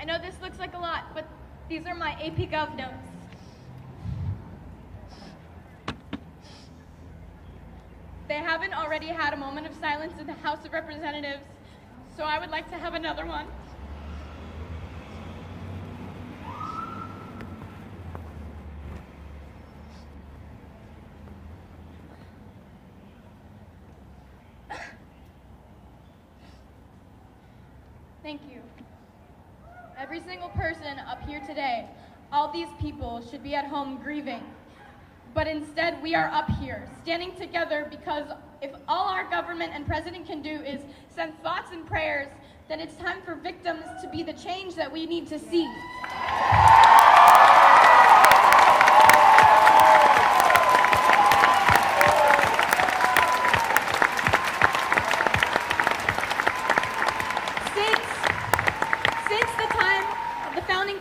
I know this looks like a lot, but these are my AP Gov notes. They haven't already had a moment of silence in the House of Representatives, so I would like to have another one. Thank you. Every single person up here today, all these people should be at home grieving. But instead, we are up here, standing together because if all our government and president can do is send thoughts and prayers, then it's time for victims to be the change that we need to see.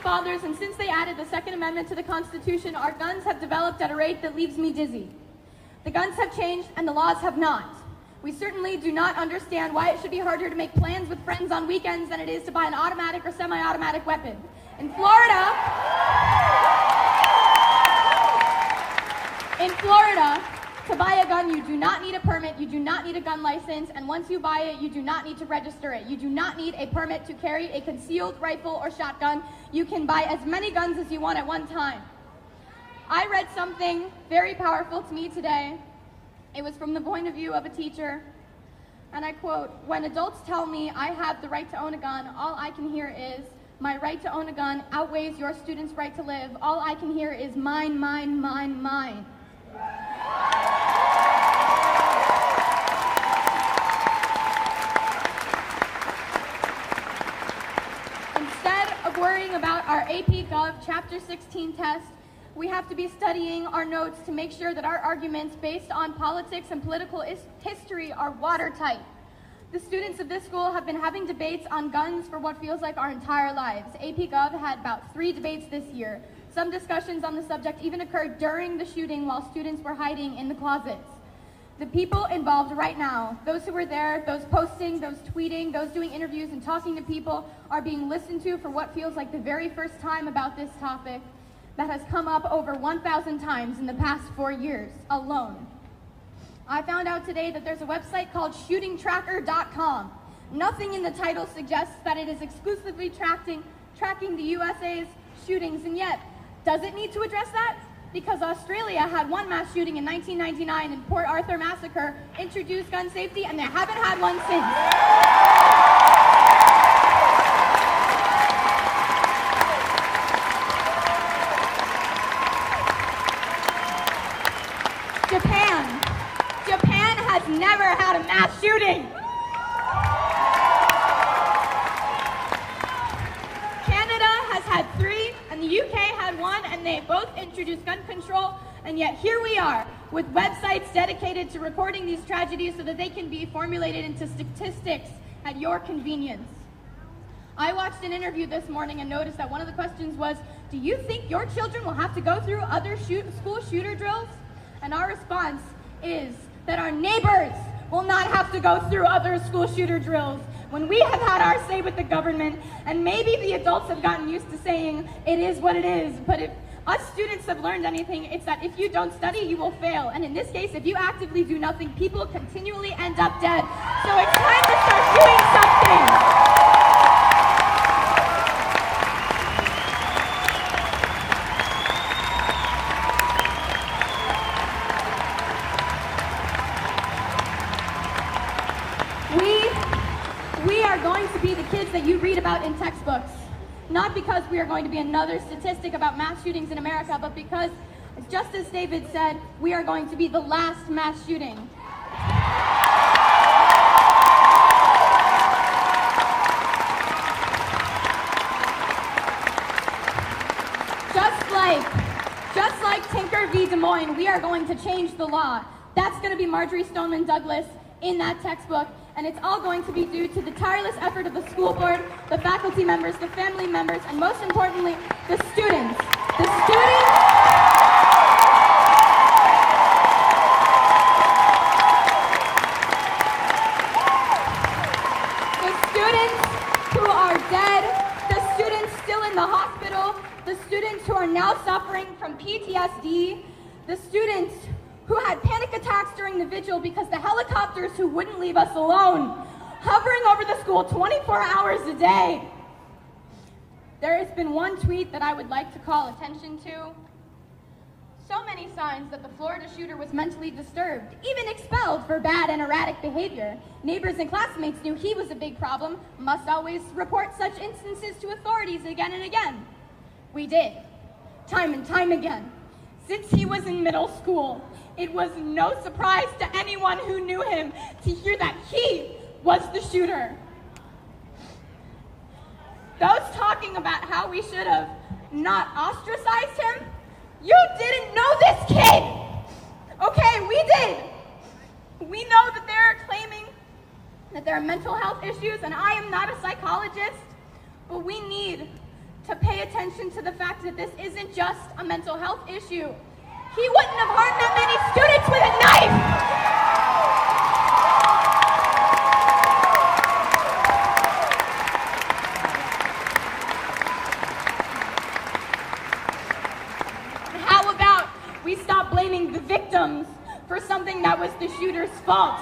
Fathers, and since they added the Second Amendment to the Constitution, our guns have developed at a rate that leaves me dizzy. The guns have changed and the laws have not. We certainly do not understand why it should be harder to make plans with friends on weekends than it is to buy an automatic or semi-automatic weapon. In Florida, to buy a gun, you do not need a permit, you do not need a gun license, and once you buy it, you do not need to register it. You do not need a permit to carry a concealed rifle or shotgun. You can buy as many guns as you want at one time. I read something very powerful to me today. It was from the point of view of a teacher, and I quote, "When adults tell me I have the right to own a gun, all I can hear is, my right to own a gun outweighs your student's right to live. All I can hear is mine, mine, mine, mine." Instead of worrying about our AP Gov Chapter 16 test, we have to be studying our notes to make sure that our arguments based on politics and political history are watertight. The students of this school have been having debates on guns for what feels like our entire lives. AP Gov had about 3 debates this year. Some discussions on the subject even occurred during the shooting while students were hiding in the closets. The people involved right now, those who were there, those posting, those tweeting, those doing interviews and talking to people, are being listened to for what feels like the very first time about this topic that has come up over 1,000 times in the past 4 years alone. I found out today that there's a website called shootingtracker.com. Nothing in the title suggests that it is exclusively tracking the USA's shootings, and yet, does it need to address that? Because Australia had one mass shooting in 1999 and Port Arthur massacre introduced gun safety, and they haven't had one since. Japan has never had a mass shooting. Canada has had 3, and the UK had 1, and they both introduced gun control, and yet here we are with websites dedicated to recording these tragedies so that they can be formulated into statistics at your convenience. I watched an interview this morning and noticed that one of the questions was, do you think your children will have to go through other school shooter drills? And our response is that our neighbors will not have to go through other school shooter drills when we have had our say with the government, and maybe the adults have gotten used to saying it is what it is, but if us students have learned anything, it's that if you don't study, you will fail. And in this case, if you actively do nothing, people continually end up dead. So it's time to start doing something. We are going to be the kids that you read about in textbooks. Not because we are going to be another statistic about mass shootings in America, but because, just as David said, we are going to be the last mass shooting. Just like Tinker v. Des Moines, we are going to change the law. That's going to be Marjorie Stoneman Douglas in that textbook, and it's all going to be due to the tireless effort of the school board, the faculty members, the family members, and most importantly, the students. The students who are dead, the students are now suffering from PTSD, the students who had panic attacks during the vigil because the helicopters who wouldn't leave us alone, hovering over the school 24 hours a day. There has been one tweet that I would like to call attention to. So many signs that the Florida shooter was mentally disturbed, even expelled for bad and erratic behavior. Neighbors and classmates knew he was a big problem, must always report such instances to authorities again and again. We did, time and time again. Since he was in middle school, it was no surprise to anyone who knew him to hear that he was the shooter. Those talking about how we should have not ostracized him, you didn't know this kid! Okay, we did! We know that they're claiming that there are mental health issues, and I am not a psychologist, but we need to pay attention to the fact that this isn't just a mental health issue. He wouldn't have harmed that many students with a knife! We stop blaming the victims for something that was the shooter's fault.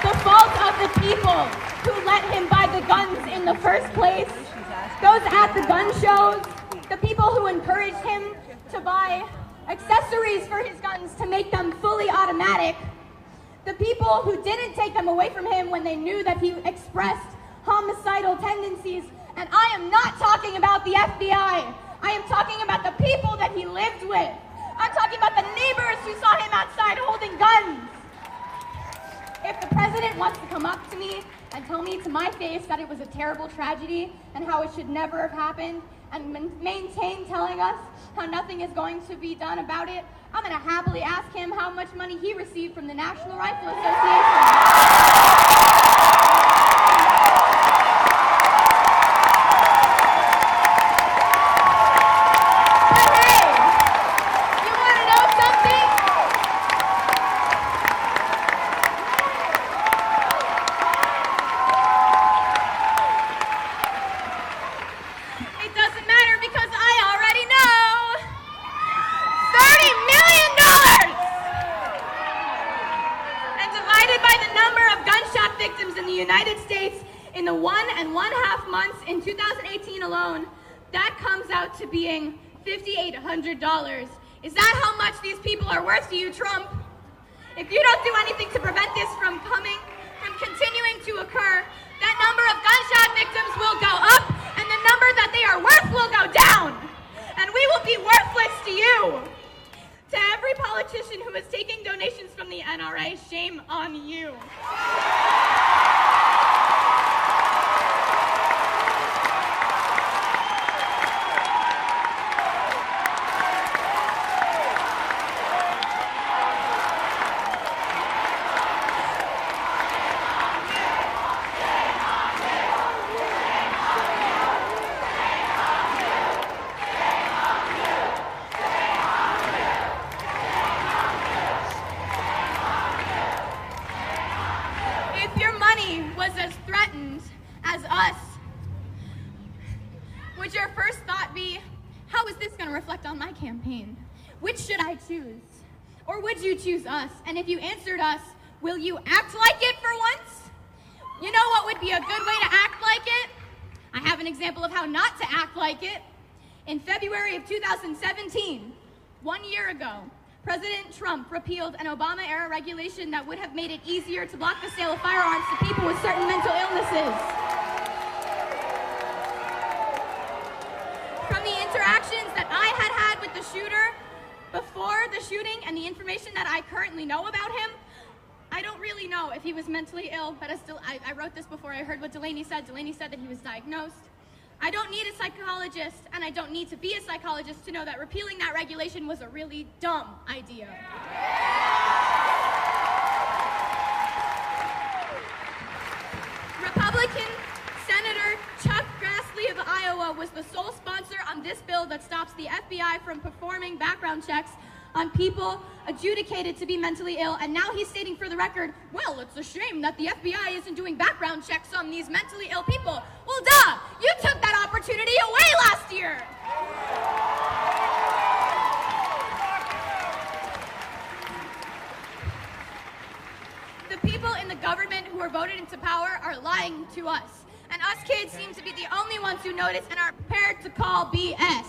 The fault of the people who let him buy the guns in the first place, those at the gun shows, the people who encouraged him to buy accessories for his guns to make them fully automatic, the people who didn't take them away from him when they knew that he expressed homicidal tendencies. And I am not talking about the FBI. I am talking about the people that he lived with. I'm talking about the neighbors who saw him outside holding guns. If the president wants to come up to me and tell me to my face that it was a terrible tragedy and how it should never have happened, and maintain telling us how nothing is going to be done about it, I'm going to happily ask him how much money he received from the National Rifle Association. United States in the 1.5 months in 2018 alone, that comes out to being $5,800. Is that how much these people are worth to you, Trump? If you don't do anything to prevent this from continuing to occur, that number of gunshot victims will go up, and the number that they are worth will go down. And we will be worthless to you. To every politician who is taking donations from the NRA, shame on you. Was as threatened as us, would your first thought be, how is this going to reflect on my campaign? Which should I choose? Or would you choose us? And if you answered us, will you act like it for once? You know what would be a good way to act like it? I have an example of how not to act like it. In February of 2017, 1 year ago, President Trump repealed an Obama-era regulation that would have made it easier to block the sale of firearms to people with certain mental illnesses. From the interactions that I had with the shooter before the shooting and the information that I currently know about him, I don't really know if he was mentally ill, but I wrote this before I heard what Delaney said. Delaney said that he was diagnosed. I don't need a psychologist, and I don't need to be a psychologist to know that repealing that regulation was a really dumb idea. Republican Senator Chuck Grassley of Iowa was the sole sponsor on this bill that stops the FBI from performing background checks on people adjudicated to be mentally ill, and now he's stating for the record, well, it's a shame that the FBI isn't doing background checks on these mentally ill people. Well, duh! You took that opportunity away last year! The people in the government who are voted into power are lying to us. And us kids seem to be the only ones who notice and are prepared to call BS.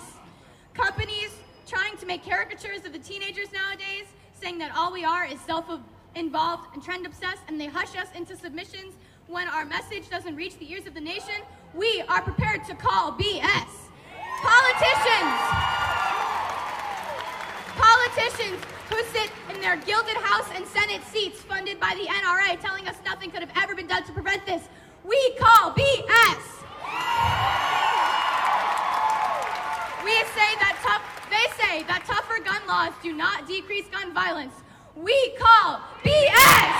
Companies trying to make caricatures of the teenagers nowadays, saying that all we are is self-involved and trend-obsessed, and they hush us into submissions when our message doesn't reach the ears of the nation. We are prepared to call BS. Politicians who sit in their gilded House and Senate seats funded by the NRA telling us nothing could have ever been done to prevent this. We call BS. They say that tougher gun laws do not decrease gun violence. We call BS.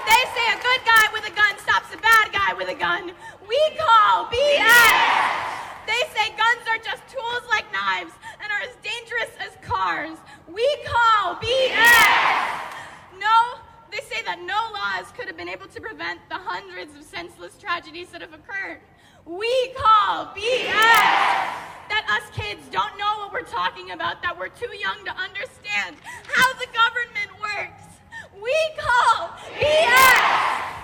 They say a good guy with a gun stops a bad guy with a gun. We call BS. They say guns are just tools like knives and are as dangerous as cars. We call BS. They say that no laws could have been able to prevent the hundreds of senseless tragedies that have occurred. We call BS. That us kids don't know what we're talking about, that we're too young to understand how the government works. We call BS.